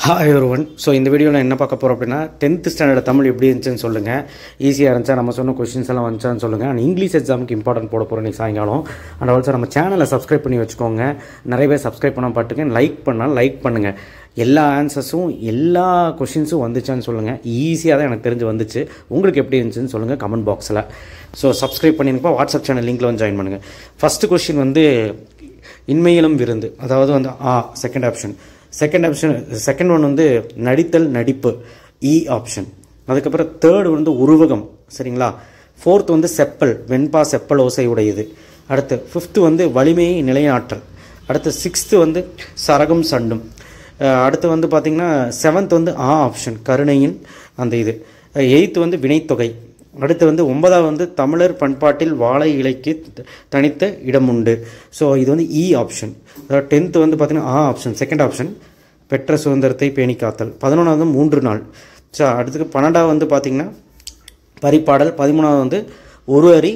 Hi everyone. So இந்த வீடியோல என்ன பார்க்க போறோம் அப்படினா 10th ஸ்டாண்டர்ட் தமிழ் எப்படி இருந்துச்சுன்னு சொல்லுங்க. ஈஸியா இருந்துச்சா நம்ம சொன்ன क्वेश्चंस எல்லாம் வந்துச்சான்னு சொல்லுங்க. and இங்கிலீஷ் எக்ஸாமுக்கு இம்பார்ட்டன்ட் போட போறோம் இன்னைக்கு சாயங்காலம். and also நம்ம சேனலை சப்ஸ்கிரைப் பண்ணி வச்சுக்கோங்க. நிறைய பேர் சப்ஸ்கிரைப் பண்ணாம பாத்துங்க. லைக் பண்ணா லைக் பண்ணுங்க. எல்லா ஆன்சர்ஸும் எல்லா क्वेश्चंसும் வந்துச்சான்னு சொல்லுங்க. ஈஸியா தான் எனக்கு தெரிஞ்சு வந்துச்சு. உங்களுக்கு எப்படி இருந்துச்சுன்னு சொல்லுங்க கமெண்ட் பாக்ஸ்ல. So சப்ஸ்கிரைப் பண்ணிருங்க. வாட்ஸ்அப் சேனல் லிங்க்ல வந்து ஜாயின் பண்ணுங்க. ஃபர்ஸ்ட் क्वेश्चन வந்து இன்மையிலும் விருந்து. அதாவது வந்து செகண்ட் ஆப்ஷன். செகண்ட் ஒன் வந்து நடித்தல் நடிப்பு இ ஆப்ஷன். அதுக்கப்புறம் தேர்ட் வந்து உருவகம் சரிங்களா. ஃபோர்த் வந்து செப்பல் வெண்பா செப்பல் ஓசை உடையது. அடுத்து ஃபிஃப்த் வந்து வலிமையை நிலைநாட்டல். அடுத்து சிக்ஸ்த்து வந்து சரகம் சண்டும். அடுத்து வந்து பார்த்தீங்கன்னா செவன்த் வந்து ஆப்ஷன் கருணையின் அந்த இது. எயித்து வந்து வினைத்தொகை. அடுத்து வந்து 9வது வந்து தமிழர் பண்பாட்டில் வாழை இலைக்கு தனித்த இடம் உண்டு. ஸோ இது வந்து இ ஆப்ஷன். 10th வந்து பார்த்தீங்கன்னா ஆப்ஷன் செகண்ட் ஆப்ஷன் பெற்ற சுதந்திரத்தை பேணி காத்தல். 11வது 3 நாள். ஸோ அடுத்து 12வது வந்து பார்த்தீங்கன்னா பரிபாடல். 13வது வந்து ஒரு அரி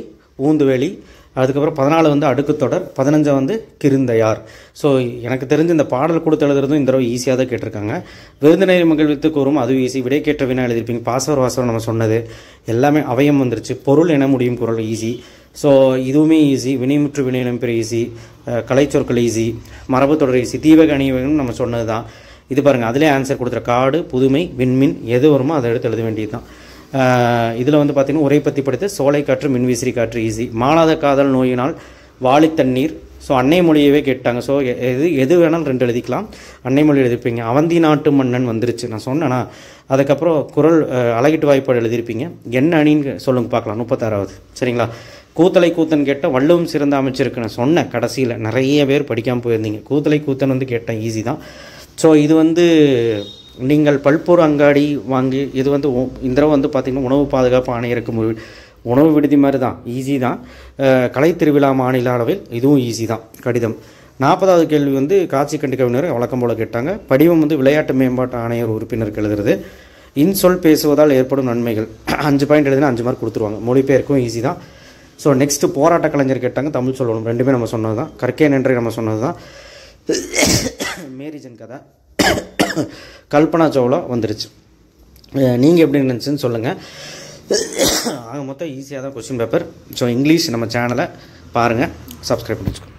ஊந்துவேலி. அதுக்கப்புறம் 14 வந்து அடுக்குத்தொடர். 15 வந்து கிருந்தையார். ஸோ எனக்கு தெரிஞ்சு இந்த பாடல் கொடுத்து எழுதுறதும் இந்த தடவை ஈஸியாக தான் கேட்டிருக்காங்க. விருந்தினரை மகிழ்வித்து கூறும் அதுவும் ஈஸி. விடை கேட்ட வினா எழுதியிருப்பீங்க. பாசவர் வாசவர் நம்ம சொன்னது எல்லாமே அவயம் வந்துருச்சு. பொருள் என முடியும் குரல் ஈஸி. ஸோ இதுவுமே ஈஸி. வினைமுற்று வினையிலும் பெரிய ஈஸி. கலைச்சொற்கள் ஈஸி. மரபு தொடர் ஈஸி. தீவக அணிவகம் நம்ம சொன்னது தான். இது பாருங்கள் அதிலே ஆன்சர் கொடுத்துற காடு புதுமை விண்மின் எது வருமோ அதை எடுத்து எழுத வேண்டியது தான். இதில் வந்து பார்த்தீங்கன்னா உரை பற்றி படித்து சோலை காற்று மின்விசிறி காற்று ஈஸி. மாளாத காதல் நோயினால் வாளி தண்ணீர். ஸோ அன்னை மொழியவே கேட்டாங்க. ஸோ எது வேணாலும் 2 எழுதிக்கலாம். அன்னை மொழி எழுதிருப்பீங்க. அவந்தி நாட்டு மன்னன் வந்துருச்சு நான் சொன்னேன்னா. அதுக்கப்புறம் குரல் அழகிட்டு வாய்ப்பாடு எழுதியிருப்பீங்க. என்ன அணின்னு சொல்லுங்க பார்க்கலாம். 36வது சரிங்களா. கூத்தலை கூத்தன் கேட்டால் வள்ளுவம் சிறந்த அமைச்சிருக்கு நான் சொன்னேன். கடைசியில் நிறைய பேர் படிக்காமல் போயிருந்தீங்க. கூத்தலை கூத்தன் வந்து கேட்டேன் ஈஸி தான். ஸோ இது வந்து நீங்கள் பல்பொரு அங்காடி வாங்கி இது வந்து இந்த தடவை வந்து பார்த்திங்கன்னா உணவு பாதுகாப்பு ஆணையருக்கு உணவு விடுதி மாதிரி தான் ஈஸி தான். கலை திருவிழா மாநில அளவில் இதுவும் ஈஸி தான். கடிதம். 40வது கேள்வி வந்து காட்சி கண்டு கவிஞர் வழக்கம் போல் கேட்டாங்க. படிவம் வந்து விளையாட்டு மேம்பாட்டு ஆணையர் உறுப்பினருக்கு எழுதுறது. இன்சொல் பேசுவதால் ஏற்படும் நன்மைகள் 5 பாயிண்ட் எழுதினா 5 மார்க் கொடுத்துருவாங்க. மொழிபெயர்க்கும் ஈஸி தான். ஸோ நெக்ஸ்ட்டு போராட்ட கலைஞர் கேட்டாங்க. தமிழ் சொல்லணும். ரெண்டுமே நம்ம சொன்னது தான். கற்கே நன்றி நம்ம சொன்னது தான். மேரிஜன் கதை கல்பனா சாவ்லா வந்துருச்சு. நீங்கள் எப்படி நினச்சுன்னு சொல்லுங்கள். ஆக மொத்தம் ஈஸியாக தான் கொஸ்டின் பேப்பர். ஸோ இங்கிலீஷ் நம்ம சேனலை பாருங்கள். சப்ஸ்கிரைப் பண்ணி வச்சுக்கோங்க.